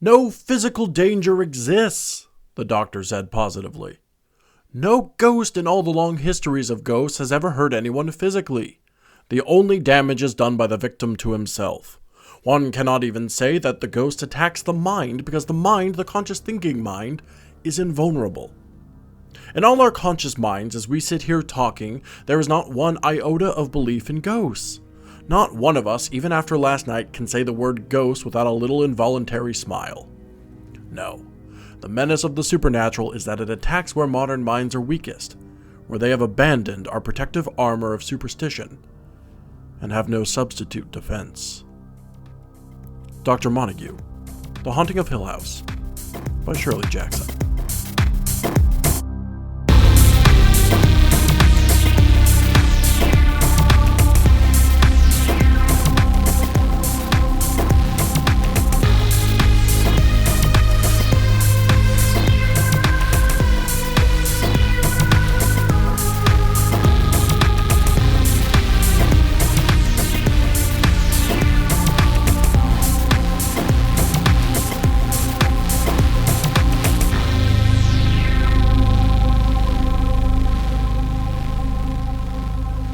No physical danger exists, the doctor said positively. No ghost in all the long histories of ghosts has ever hurt anyone physically. The only damage is done by the victim to himself. One cannot even say that the ghost attacks the mind because the mind, the conscious thinking mind, is invulnerable. In all our conscious minds, as we sit here talking, there is not one iota of belief in ghosts. Not one of us, even after last night, can say the word ghost without a little involuntary smile. No. The menace of the supernatural is that it attacks where modern minds are weakest, where they have abandoned our protective armor of superstition, and have no substitute defense. Dr. Montague, The Haunting of Hill House, by Shirley Jackson.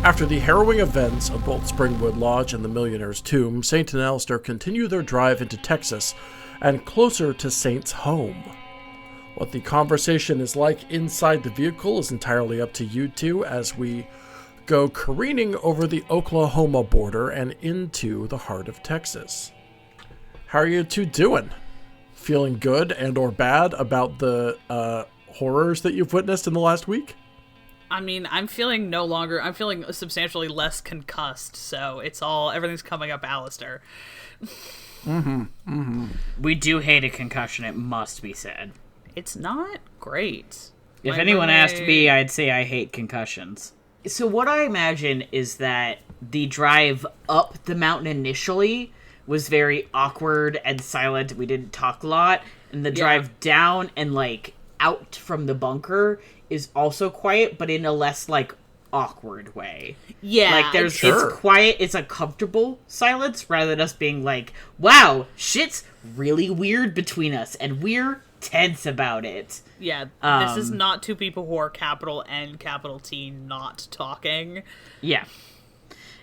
After the harrowing events of both Springwood Lodge and the Millionaire's Tomb, Saint and Alister continue their drive into Texas and closer to Saint's home. What the conversation is like inside the vehicle is entirely up to you two as we go careening over the Oklahoma border and into the heart of Texas. How are you two doing? Feeling good and or bad about the horrors that you've witnessed in the last week? I mean, I'm feeling substantially less concussed, so everything's coming up Alister. We do hate a concussion, it must be said. It's not great. If anyone asked me, I'd say I hate concussions. So what I imagine is that the drive up the mountain initially was very awkward and silent. We didn't talk a lot. And the drive down and, out from the bunker is also quiet, but in a less, awkward way. Yeah. It's quiet, it's a comfortable silence, rather than us being wow, shit's really weird between us, and we're tense about it. Yeah, this is not two people who are capital N, capital T not talking. Yeah.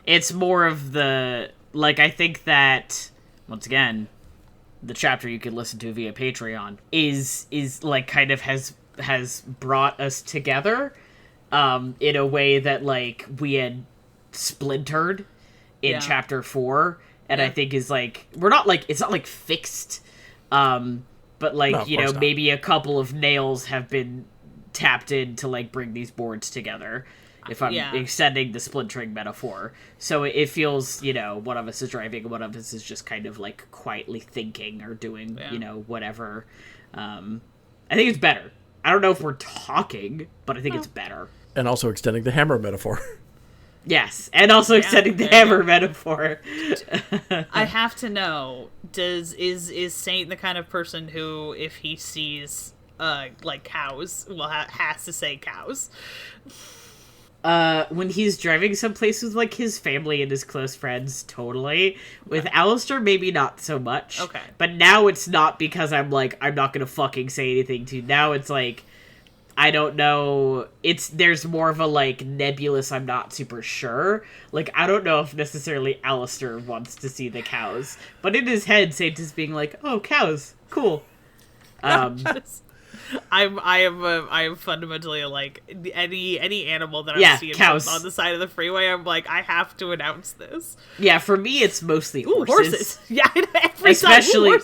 It's more of the, I think that, once again, the chapter you could listen to via Patreon is kind of has brought us together in a way that we had splintered in chapter 4, and I think is we're not it's not fixed, but no, maybe a couple of nails have been tapped in to bring these boards together, if I'm extending the splintering metaphor. So it feels, one of us is driving, one of us is just kind of quietly thinking or doing whatever. I think it's better. I don't know if we're talking, but I think it's better. And also extending the hammer metaphor. Yes, and also extending the hammer metaphor. I have to know, is Saint the kind of person who, if he sees, cows, has to say cows? When he's driving someplace with, his family and his close friends, totally. With Alister, maybe not so much. Okay. But now it's not because I'm I'm not gonna fucking say anything to you. Now it's I don't know. There's more of a, nebulous, I'm not super sure. I don't know if necessarily Alister wants to see the cows. But in his head, Saint is being oh, cows. Cool. I am fundamentally any animal that I'm seeing cows on the side of the freeway. I'm I have to announce this. Yeah, for me it's mostly horses. Yeah, every especially time,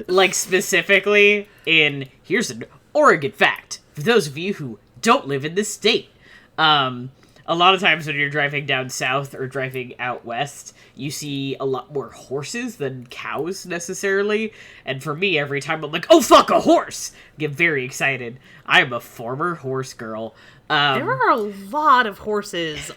horses. Specifically in here's an Oregon fact for those of you who don't live in this state. A lot of times when you're driving down south or driving out west, you see a lot more horses than cows, necessarily. And for me, every time I'm oh, fuck, a horse! I get very excited. I am a former horse girl. There are a lot of horses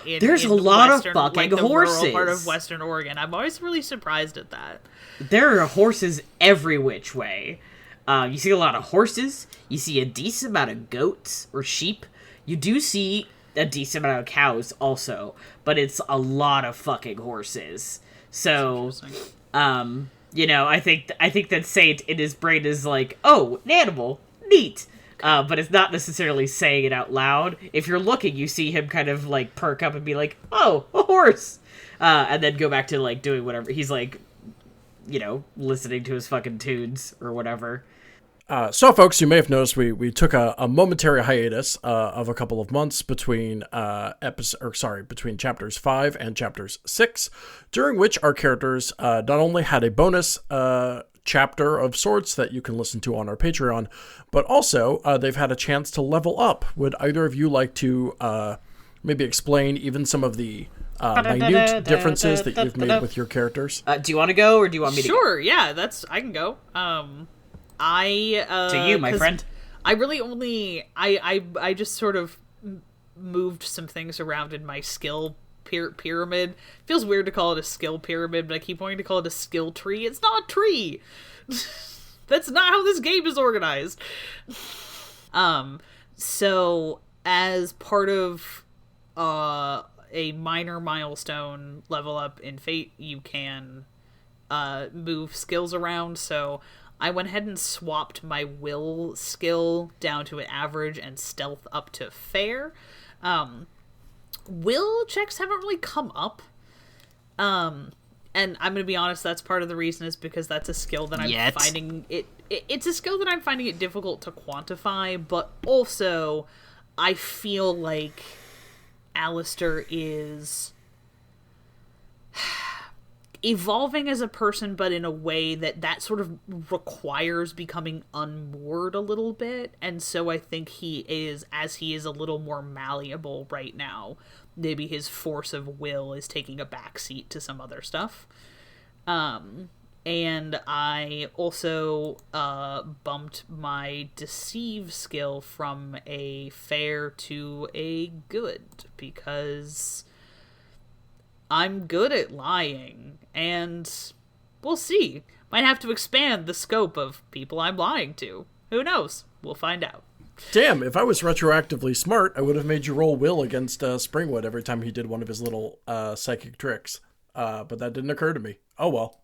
There's a lot of fucking horses. Rural part of Western Oregon. I'm always really surprised at that. There are horses every which way. You see a lot of horses. You see a decent amount of goats or sheep. You do see a decent amount of cows also, but it's a lot of fucking horses. So, I think that Saint in his brain is like, oh, an animal, neat. But it's not necessarily saying it out loud. If you're looking, you see him kind of like perk up and be like, oh, a horse. And then go back to like doing whatever. He's like, listening to his fucking tunes or whatever. So, folks, you may have noticed we took a momentary hiatus of a couple of months between between chapters 5 and chapters 6, during which our characters not only had a bonus chapter of sorts that you can listen to on our Patreon, but also they've had a chance to level up. Would either of you like to maybe explain even some of the minute differences that you've made with your characters? Do you want to go, or do you want me to go? Sure, yeah, I can go. To you, my friend. I really only I just sort of moved some things around in my skill pyramid. Feels weird to call it a skill pyramid, but I keep wanting to call it a skill tree. It's not a tree. That's not how this game is organized. So as part of a minor milestone level up in Fate, you can move skills around. So I went ahead and swapped my will skill down to an average and stealth up to fair. Will checks haven't really come up. And I'm going to be honest, that's part of the reason is because that's a skill that I'm finding it's a skill that I'm finding it difficult to quantify, but also I feel like Alister is evolving as a person, but in a way that sort of requires becoming unmoored a little bit. And so I think he is a little more malleable right now, maybe his force of will is taking a backseat to some other stuff. And I also bumped my deceive skill from a fair to a good, because I'm good at lying, and we'll see. Might have to expand the scope of people I'm lying to. Who knows? We'll find out. Damn, if I was retroactively smart, I would have made you roll Will against Springwood every time he did one of his little psychic tricks. But that didn't occur to me. Oh well.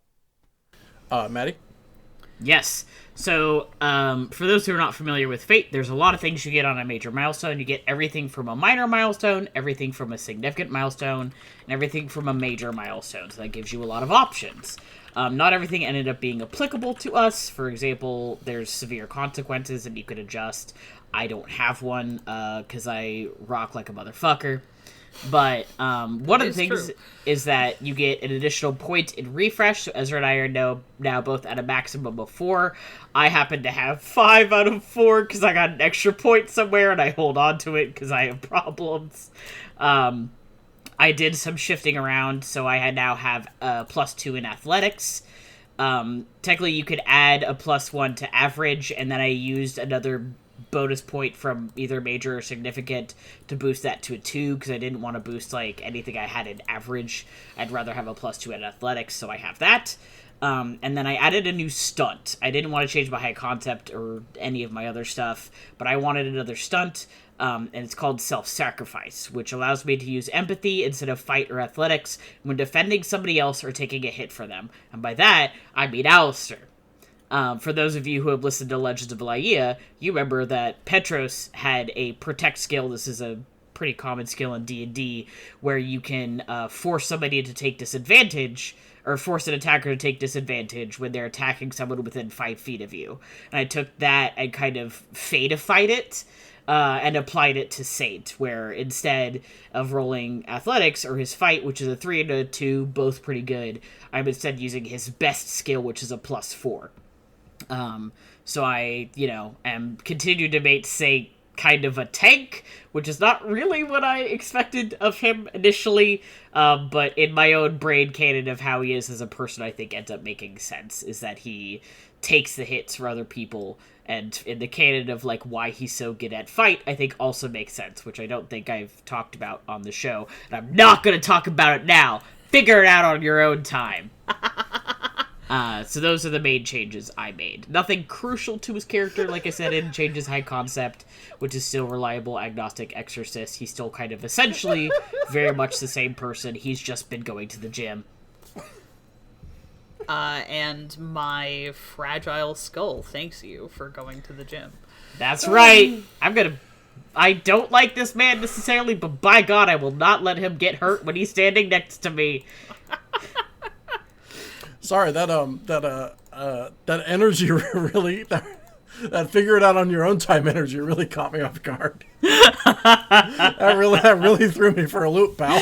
Matty? Yes. So, for those who are not familiar with Fate, there's a lot of things you get on a major milestone. You get everything from a minor milestone, everything from a significant milestone, and everything from a major milestone. So that gives you a lot of options. Not everything ended up being applicable to us. For example, there's severe consequences and you could adjust. I don't have one, because I rock like a motherfucker. But one of the things is that you get an additional point in refresh. So Ezra and I are now both at a maximum of 4. I happen to have 5 out of 4 because I got an extra point somewhere and I hold on to it because I have problems. I did some shifting around, so I now have a +2 in athletics. Technically, you could add a +1 to average, and then I used another bonus point from either major or significant to boost that to a 2, because I didn't want to boost like anything I had in average. I'd rather have a +2 in athletics, so I have that. And then I added a new stunt. I didn't want to change my high concept or any of my other stuff, but I wanted another stunt, and it's called self-sacrifice, which allows me to use empathy instead of fight or athletics when defending somebody else or taking a hit for them. And by that, I mean Alister. For those of you who have listened to Legends of Laia, you remember that Petros had a protect skill. This is a pretty common skill in D&D, where you can force somebody to take disadvantage, or force an attacker to take disadvantage when they're attacking someone within 5 feet of you. And I took that and kind of fate-ified it, and applied it to Saint, where instead of rolling athletics or his fight, which is a 3 and a 2, both pretty good, I'm instead using his best skill, which is a +4. So I, am continuing to make Saint kind of a tank, which is not really what I expected of him initially, but in my own brain canon of how he is as a person, I think ends up making sense, is that he takes the hits for other people, and in the canon of, like, why he's so good at fight, I think also makes sense, which I don't think I've talked about on the show, and I'm not going to talk about it now. Figure it out on your own time. So those are the main changes I made. Nothing crucial to his character, like I said, it changes high concept, which is still reliable, agnostic, exorcist. He's still kind of essentially very much the same person. He's just been going to the gym. And my fragile skull thanks you for going to the gym. That's right. I don't like this man necessarily, but by God, I will not let him get hurt when he's standing next to me. Sorry, that energy really, that figure it out on your own time energy really caught me off guard. that really threw me for a loop, pal.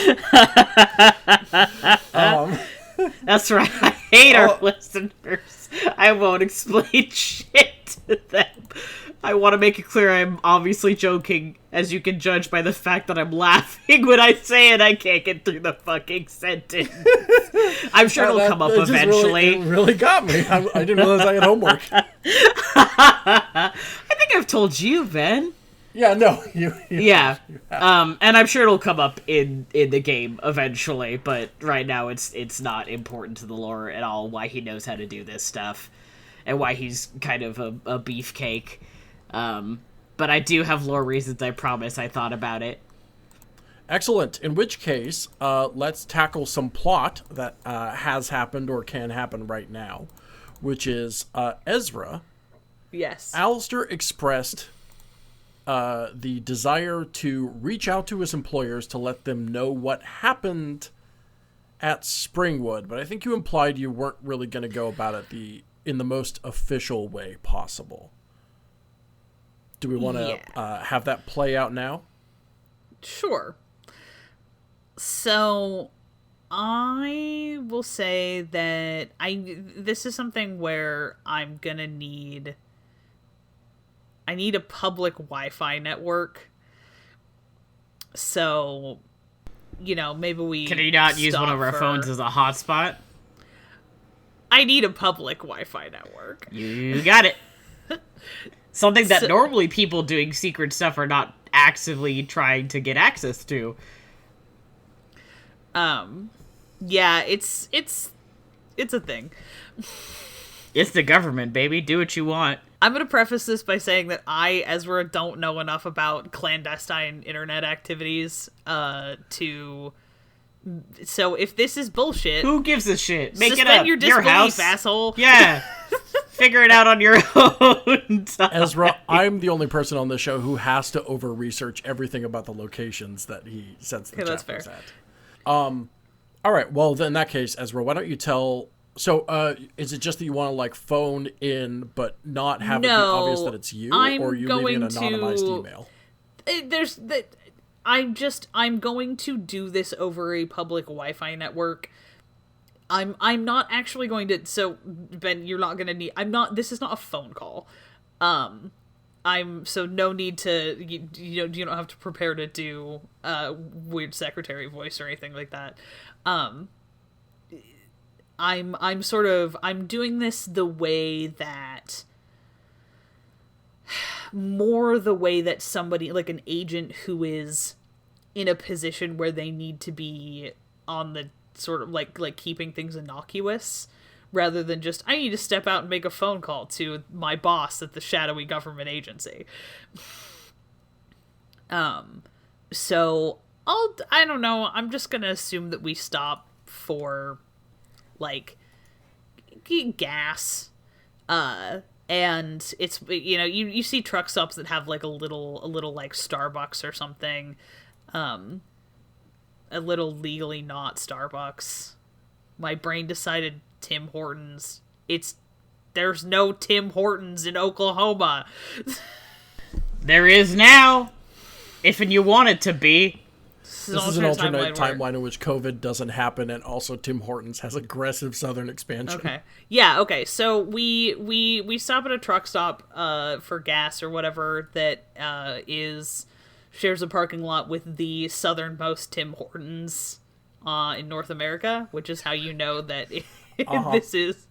That's right. I hate our listeners. I won't explain shit to them. I want to make it clear I'm obviously joking, as you can judge by the fact that I'm laughing when I say it. I can't get through the fucking sentence. I'm sure it'll come up eventually. It really got me. I didn't realize I had homework. I think I've told you, Ben. Yeah, no. Yeah. And I'm sure it'll come up in the game eventually, but right now it's not important to the lore at all why he knows how to do this stuff and why he's kind of a beefcake. But I do have lore reasons, I promise. I thought about it. Excellent. In which case, let's tackle some plot that has happened or can happen right now, which is Ezra. Yes. Alister expressed the desire to reach out to his employers to let them know what happened at Springwood, but I think you implied you weren't really going to go about it in the most official way possible. Do we want to have that play out now? Sure. So, I will say that this is something where I'm gonna need a public Wi-Fi network. So, maybe we can you not use one of our phones as a hotspot? I need a public Wi-Fi network. You got it. Something that normally people doing secret stuff are not actively trying to get access to. Yeah, it's a thing. It's the government, baby. Do what you want. I'm going to preface this by saying that I, Ezra, don't know enough about clandestine internet activities so if this is bullshit... Who gives a shit? Make it up. Suspend your disbelief, house. asshole. Yeah. Figure it out on your own time. Ezra, I'm the only person on the show who has to over-research everything about the locations that he sets the chapters at. All right, well, then in that case, Ezra, why don't you tell... So, is it just that you want to, phone in, but not have it be obvious that it's you? Or are you leaving an anonymized email? I'm going to do this over a public Wi-Fi network. I'm not actually going to, so Ben, you're not going to need, this is not a phone call. So no need to, you don't have to prepare to do, weird secretary voice or anything like that. I'm doing this the way that somebody, like an agent who is in a position where they need to be on the sort of like keeping things innocuous, rather than just, I need to step out and make a phone call to my boss at the shadowy government agency. So I don't know, I'm just gonna assume that we stop for gas, and it's, you see truck stops that have a little Starbucks or something, a little legally not Starbucks. My brain decided Tim Hortons. There's no Tim Hortons in Oklahoma. There is now, if you want it to be. This is an alternate timeline in which COVID doesn't happen, and also Tim Hortons has aggressive southern expansion. Okay. Yeah, okay. So we stop at a truck stop for gas or whatever that shares a parking lot with the southernmost Tim Hortons in North America, which is how you know that this is...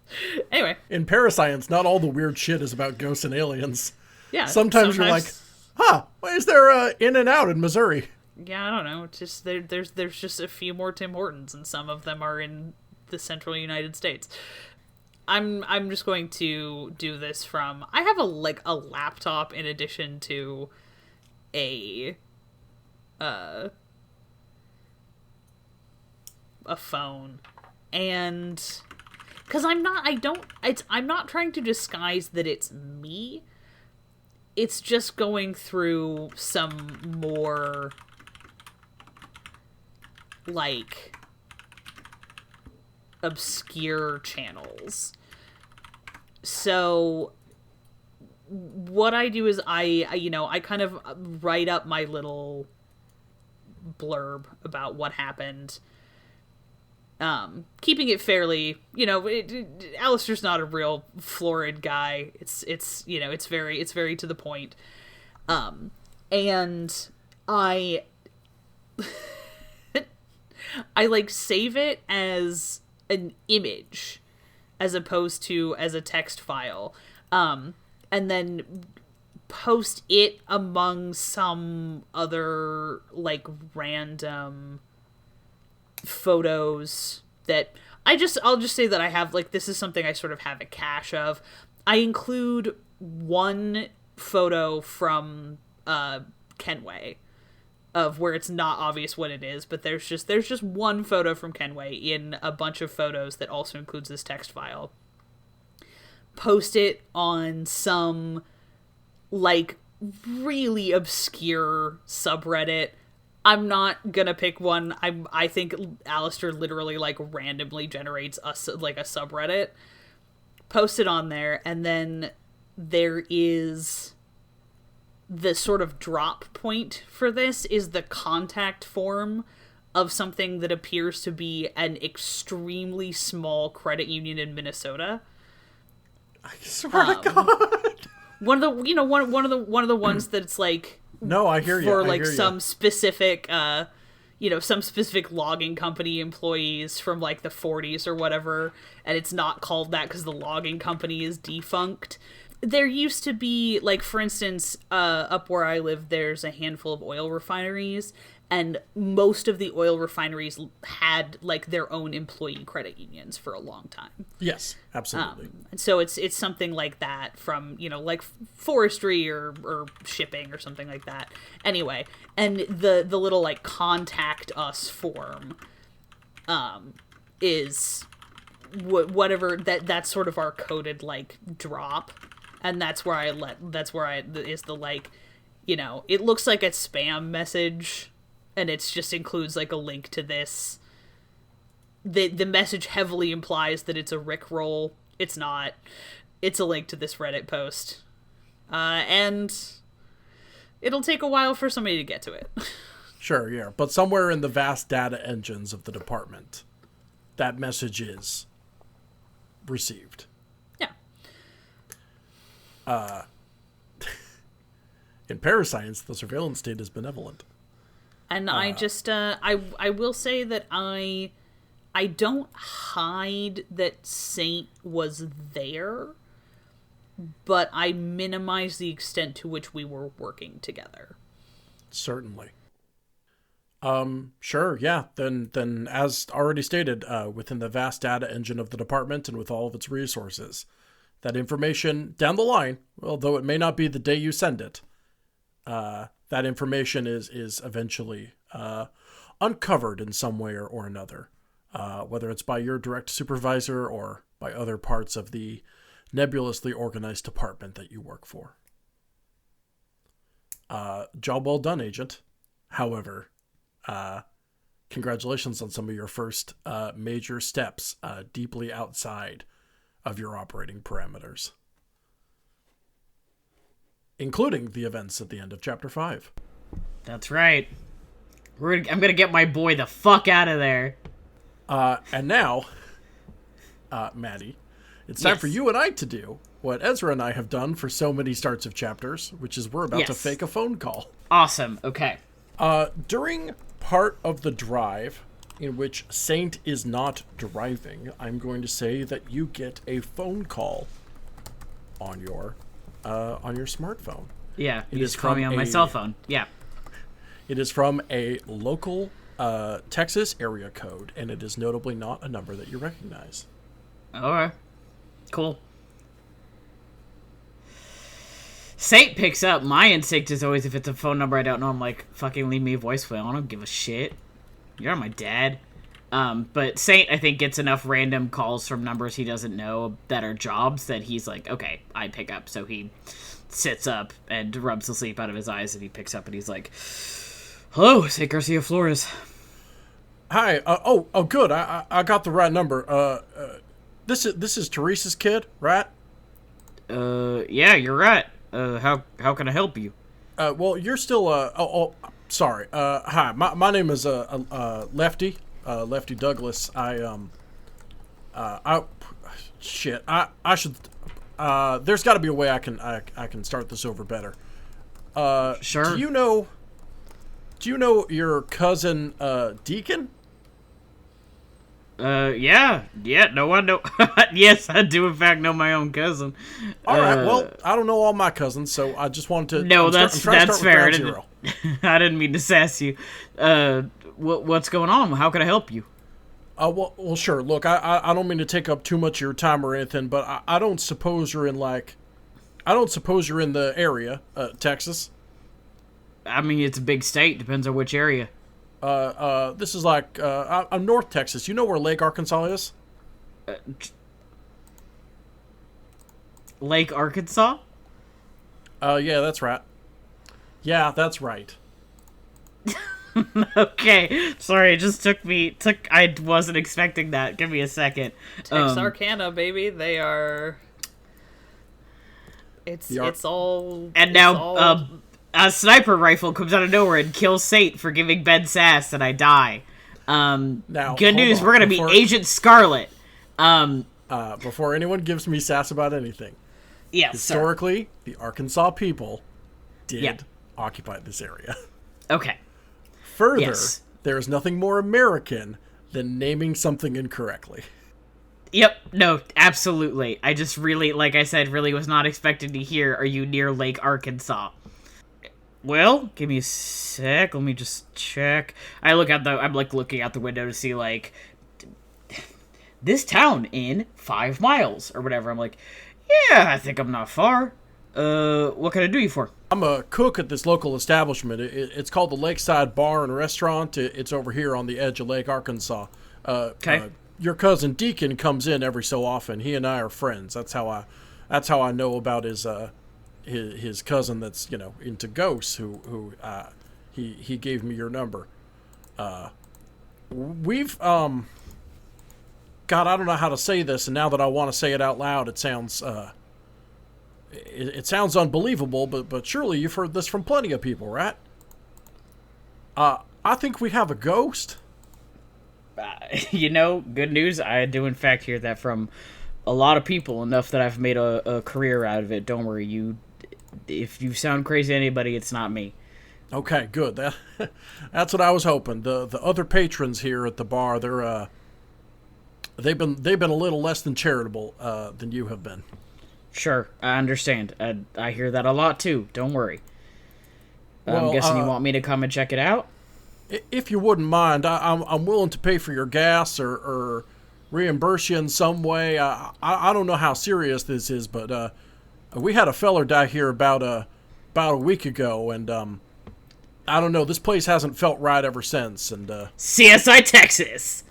Anyway. In ParaScience, not all the weird shit is about ghosts and aliens. Yeah. Sometimes you're like, why is there In-N-Out in Missouri? Yeah, I don't know. It's just there's just a few more Tim Hortons, and some of them are in the central United States. I'm just going to do this from, I have a laptop in addition to a phone, and because I'm not trying to disguise that it's me. It's just going through some more, like, obscure channels. So what I do is I kind of write up my little blurb about what happened, keeping it fairly, Alister's not a real florid guy. It's very to the point. And I I like save it as an image as opposed to as a text file. And then post it among some other, like, random photos that I'll just say that I have, like, this is something I sort of have a cache of. I include one photo from Kenway of where it's not obvious what it is, but there's just one photo from Kenway in a bunch of photos that also includes this text file. Post it on some, like, really obscure subreddit. I'm not gonna pick one. I think Alister literally, like, randomly generates a subreddit. Post it on there, and then there is the sort of drop point for this is the contact form of something that appears to be an extremely small credit union in Minnesota. I swear to God. One of the ones that's like, no, I hear you. For like some specific some specific logging company employees from like the 40s or whatever, and it's not called that because the logging company is defunct. There used to be, like, for instance, up where I live, there's a handful of oil refineries, and most of the oil refineries had, like, their own employee credit unions for a long time. Yes, absolutely. And so it's something like that from, like, forestry or shipping or something like that. Anyway, and the little, like, contact us form is whatever, that's sort of our coded, like, drop. And that's where is the, like, it looks like a spam message, and it just includes, like, a link to this. The message heavily implies that it's a Rickroll. It's not. It's a link to this Reddit post. And it'll take a while for somebody to get to it. Sure, yeah. But somewhere in the vast data engines of the department, that message is received. In ParaScience, the surveillance state is benevolent. And I just, I will say that I don't hide that Saint was there, but I minimize the extent to which we were working together. Certainly. Sure, yeah. Then as already stated, within the vast data engine of the department and with all of its resources, that information down the line, although it may not be the day you send it, that information is eventually uncovered in some way or another, whether it's by your direct supervisor or by other parts of the nebulously organized department that you work for. Job well done, Agent. However, congratulations on some of your first major steps deeply outside of your operating parameters, including the events at the end of Chapter 5. That's right. I'm gonna get my boy the fuck out of there. And now, Matty, it's time for you and I to do what Ezra and I have done for so many starts of chapters, which is we're about to fake a phone call. Awesome, okay. During part of the drive in which Saint is not driving, I'm going to say that you get a phone call on your smartphone. Yeah, you just call me on my cell phone. Yeah. It is from a local Texas area code, and it is notably not a number that you recognize. Alright. Cool. Saint picks up. My instinct is always, if it's a phone number I don't know, I'm like, fucking leave me a voicemail. I don't give a shit. You're not my dad. But Saint, I think, gets enough random calls from numbers he doesn't know that are jobs that he's like, okay, I pick up. So he sits up and rubs the sleep out of his eyes, and he picks up and he's like, hello, Saint Garcia Flores. Hi. Good. I got the right number. This is Teresa's kid, right? Yeah, you're right. How can I help you? Well, you're still. Sorry. Hi. My name is Lefty. Lefty Douglas. I should. There's got to be a way I can start this over better. Sure. Do you know your cousin Deacon? Yeah, no, I know. Yes, I do in fact know my own cousin. All right, well, I don't know all my cousins, so I just wanted to... No, that's fair. I didn't mean to sass you. What's going on? How can I help you? Well, sure. Look, I don't mean to take up too much of your time or anything, but I don't suppose you're in, I don't suppose you're in the area, Texas. I mean, it's a big state. Depends on which area. This is I'm North Texas. You know where Lake Arkansas is? Lake Arkansas? Yeah, that's right. Yeah, that's right. Okay. Sorry, it just I wasn't expecting that. Give me a second. Texarkana, baby. They are... It's all... And now, a sniper rifle comes out of nowhere and kills Saint for giving Ben sass, and I die. Now, good news, we're gonna be Agent Scarlet. Before anyone gives me sass about anything. Yes, historically, the Arkansas people did occupy this area. Okay. Further, there is nothing more American than naming something incorrectly. Yep, no, absolutely. I just really, like I said, really was not expecting to hear, are you near Lake Arkansas? Well, give me a sec. Let me just check. I'm looking out the window to see, this town in 5 miles or whatever. I'm like, yeah, I think I'm not far. What can I do you for? I'm a cook at this local establishment. It's called the Lakeside Bar and Restaurant. It's over here on the edge of Lake Arkansas. Okay. Your cousin Deacon comes in every so often. He and I are friends. That's how I know about his cousin that's into ghosts who he gave me your number. We've God, I don't know how to say this, and now that I want to say it out loud, it sounds it sounds unbelievable, but surely you've heard this from plenty of people, right? I think we have a ghost. Good news. I do in fact hear that from a lot of people, enough that I've made a career out of it. Don't worry, if you sound crazy to anybody, it's not me. Okay, good. That's what I was hoping. The other patrons here at the bar, they've been a little less than charitable than you have been. Sure, I understand. I hear that a lot too. Don't worry. Well, I'm guessing you want me to come and check it out? If you wouldn't mind, I'm willing to pay for your gas or reimburse you in some way. I don't know how serious this is, but we had a feller die here about a week ago, and I don't know. This place hasn't felt right ever since. And CSI Texas.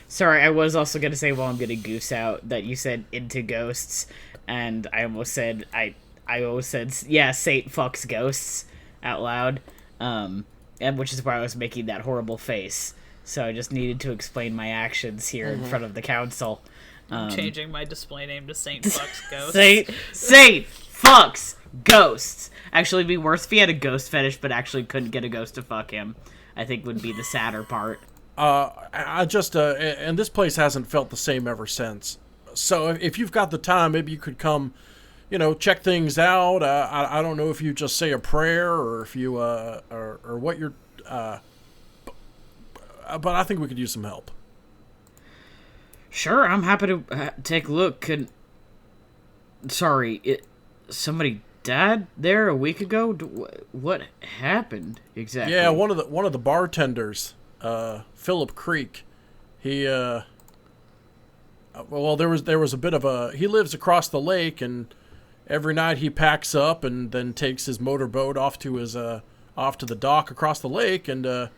Sorry, I was also gonna say while I'm gonna goose out that you said into ghosts, and I almost said yeah, Saint fucks ghosts out loud, and which is why I was making that horrible face. So I just needed to explain my actions here in front of the council. Changing my display name to Saint Fucks Ghosts. Saint Fucks Ghosts. Actually, it'd be worse if he had a ghost fetish, but actually couldn't get a ghost to fuck him. I think would be the sadder part. I just and this place hasn't felt the same ever since. So if you've got the time, maybe you could come, check things out. I don't know if you just say a prayer or if you or what you're. But I think we could use some help. Sure, I'm happy to take a look. Somebody died there a week ago? What happened exactly? Yeah, one of the bartenders, Philip Creek. He there was a bit of a. He lives across the lake, and every night he packs up and then takes his motorboat off to the dock across the lake, and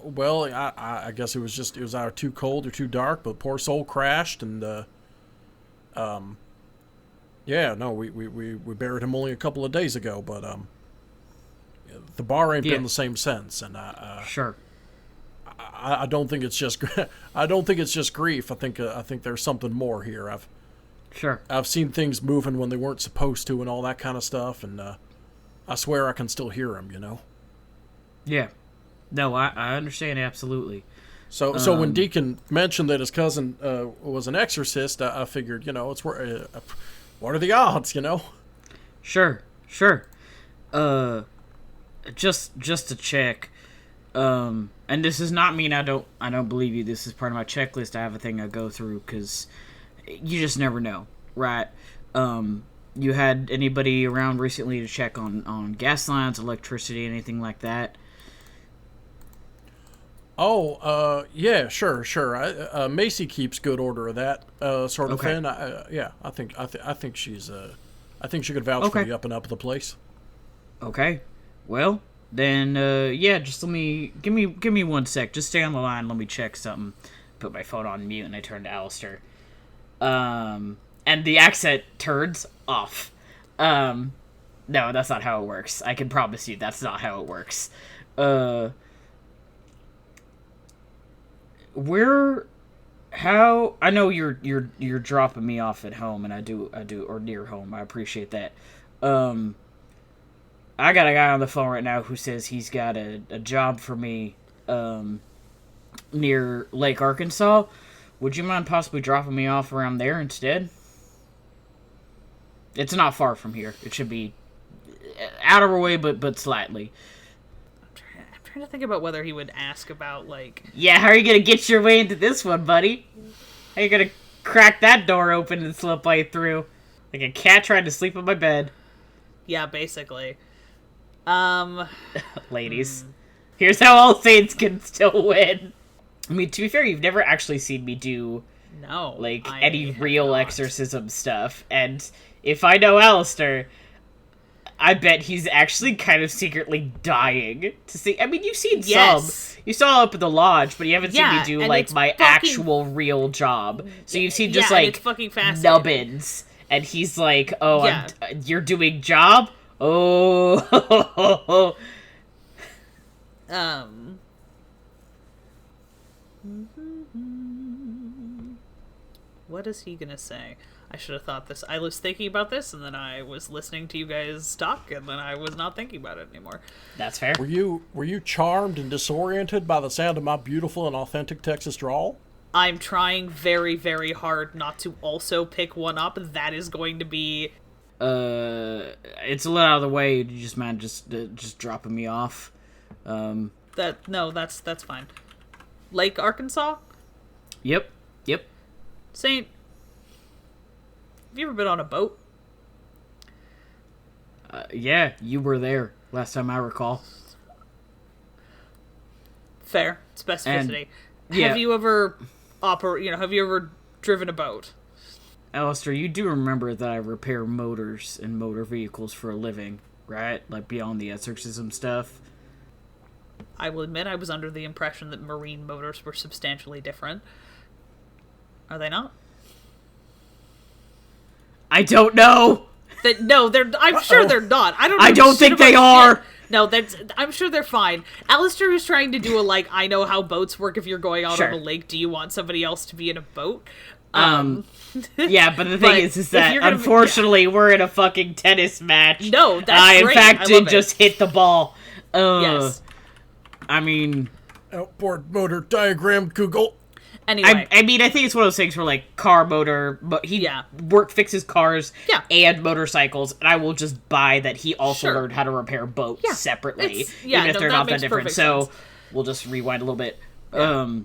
Well, I guess it was either too cold or too dark, but poor soul crashed, and yeah, no, we buried him only a couple of days ago, but the bar ain't been the same since, and Sure. I don't think it's just I don't think it's just grief. I think there's something more here. I've seen things moving when they weren't supposed to and all that kind of stuff, and I swear I can still hear him, you know. Yeah. No, I understand absolutely. So when Deacon mentioned that his cousin was an exorcist, I figured, you know, it's what are the odds, you know? Sure. Just to check. And this does not mean I don't believe you. This is part of my checklist. I have a thing I go through because you just never know, right? You had anybody around recently to check on gas lines, electricity, anything like that? Oh, yeah, sure. Macy keeps good order of that sort of thing. I think she's I think she could vouch for the up and up of the place. Okay, well then, just give me 1 sec. Just stay on the line. Let me check something. Put my phone on mute and I turn to Alister. And the accent turns off. No, that's not how it works. I can promise you that's not how it works. How I know you're dropping me off at home, and I do or near home. I appreciate that. I got a guy on the phone right now who says he's got a job for me near Lake Arkansas. Would you mind possibly dropping me off around there instead? It's not far from here. It should be out of our way, but slightly. I'm trying to think about whether he would ask about, like... Yeah, how are you gonna get your way into this one, buddy? How are you gonna crack that door open and slip right through? Like a cat trying to sleep on my bed. Yeah, basically. Ladies. Here's how all Saints can still win. I mean, to be fair, you've never actually seen me do... No. Any real exorcism stuff. And if I know Alister... I bet he's actually kind of secretly dying to see. I mean, you've seen some. You saw up at the lodge, but you haven't seen me do, my actual real job. So you've seen just, it's fucking nubbins. And he's like, you're doing job? Oh. What is he gonna say? I should have thought this. I was thinking about this, and then I was listening to you guys talk, and then I was not thinking about it anymore. That's fair. Were you charmed and disoriented by the sound of my beautiful and authentic Texas drawl? I'm trying very, very hard not to also pick one up. That is going to be... It's a little out of the way. You just mind just dropping me off. That's fine. Lake Arkansas? Yep. Saint... Have you ever been on a boat? Yeah, you were there last time I recall. Fair specificity. Have you ever have you ever driven a boat? Alister, you do remember that I repair motors and motor vehicles for a living, right? Like beyond the exorcism stuff. I will admit I was under the impression that marine motors were substantially different. Are they not? I don't know. I'm sure they're not. I don't think they are. Shit. No, I'm ssure they're fine. Alister is trying to do I know how boats work if you're going out on a lake. Do you want somebody else to be in a boat? Yeah, but the thing is that unfortunately we're in a fucking tennis match. No, that's I great. in fact did just hit the ball. Yes. I mean, outboard motor diagram Google. Anyway, I mean, I think it's one of those things where car motor, but he fixes cars and motorcycles, and I will just buy that he also learned how to repair boats separately, even if they're not that different. So we'll just rewind a little bit. Yeah.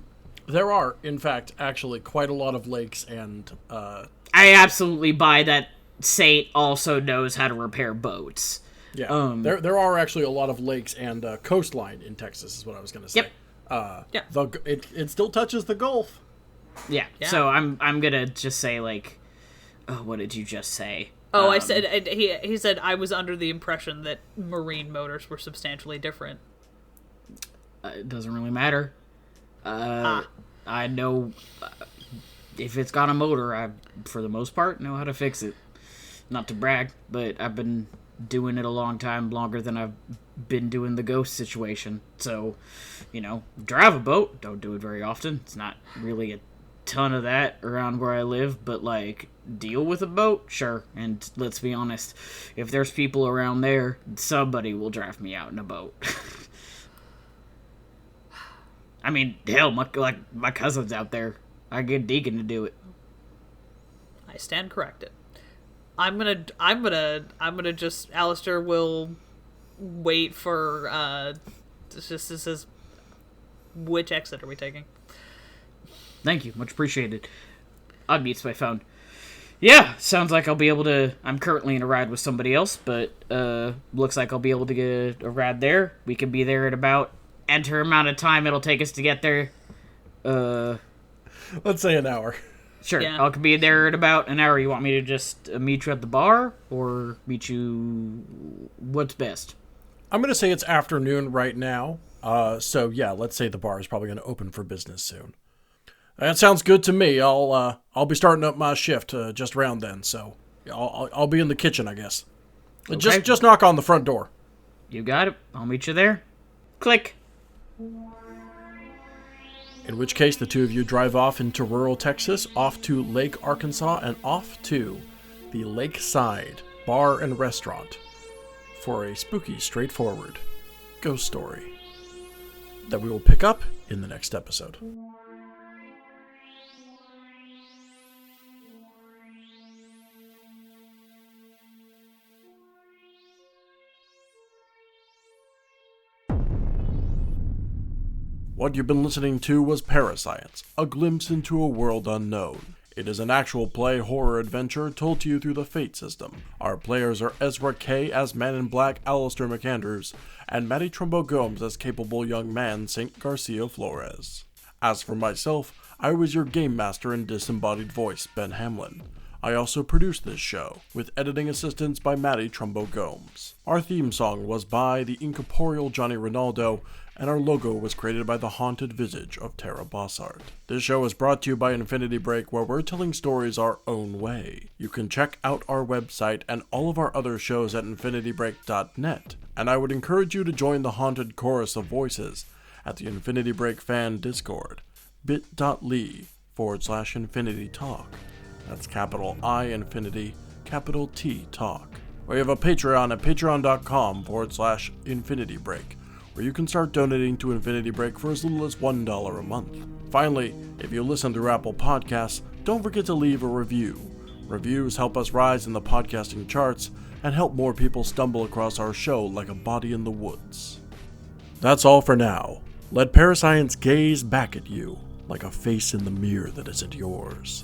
There are, in fact, actually quite a lot of lakes, and I absolutely buy that Saint also knows how to repair boats. Yeah, there are actually a lot of lakes and coastline in Texas, is what I was going to say. Yep. It still touches the Gulf. Yeah. So I'm gonna just say what did you just say? Oh, I said, and he said I was under the impression that marine motors were substantially different. It doesn't really matter. I know if it's got a motor, I, for the most part, know how to fix it. Not to brag, but I've been doing it a long time, longer than I've been doing the ghost situation. So, drive a boat. Don't do it very often. It's not really a ton of that around where I live, but, deal with a boat? Sure. And let's be honest, if there's people around there, somebody will drive me out in a boat. I mean, hell, my cousin's out there. I get Deacon to do it. I stand corrected. I'm gonna just, Alister will wait for, this is, which exit are we taking? Thank you, much appreciated. Unmutes my phone. Yeah, sounds like I'll be able to, I'm currently in a ride with somebody else, but, looks like I'll be able to get a ride there. We can be there at about, enter amount of time it'll take us to get there. Let's say an hour. Sure, Yeah. I'll be there at about an hour. You want me to just meet you at the bar, or meet you... What's best? I'm going to say it's afternoon right now. So yeah, let's say the bar is probably going to open for business soon. That sounds good to me. I'll be starting up my shift just around then, so I'll be in the kitchen, I guess. Okay. Just knock on the front door. You got it. I'll meet you there. Click. In which case, the two of you drive off into rural Texas, off to Lake Arkansas, and off to the Lakeside Bar and Restaurant for a spooky, straightforward ghost story that we will pick up in the next episode. What you've been listening to was ParaScience, a glimpse into a world unknown. It is an actual play horror adventure told to you through the Fate system. Our players are Ezra Kaye as Man in Black Alister McAndrews, and Matty Trumbo-Gomes as capable young man Saint Garcia Flores. As for myself, I was your game master and disembodied voice, Ben Hamlin. I also produced this show, with editing assistance by Matty Trumbo-Gomes. Our theme song was by the incorporeal Johnny Rinaldo, and our logo was created by the haunted visage of Terra Bosart. This show is brought to you by Infinity Break, where we're telling stories our own way. You can check out our website and all of our other shows at infinitybreak.net, and I would encourage you to join the haunted chorus of voices at the Infinity Break fan Discord, bit.ly/Infinity Talk. That's capital I Infinity, capital T Talk. We have a Patreon at patreon.com/Infinity Break, where you can start donating to Infinity Break for as little as $1 a month. Finally, if you listen through Apple Podcasts, don't forget to leave a review. Reviews help us rise in the podcasting charts and help more people stumble across our show like a body in the woods. That's all for now. Let ParaScience gaze back at you like a face in the mirror that isn't yours.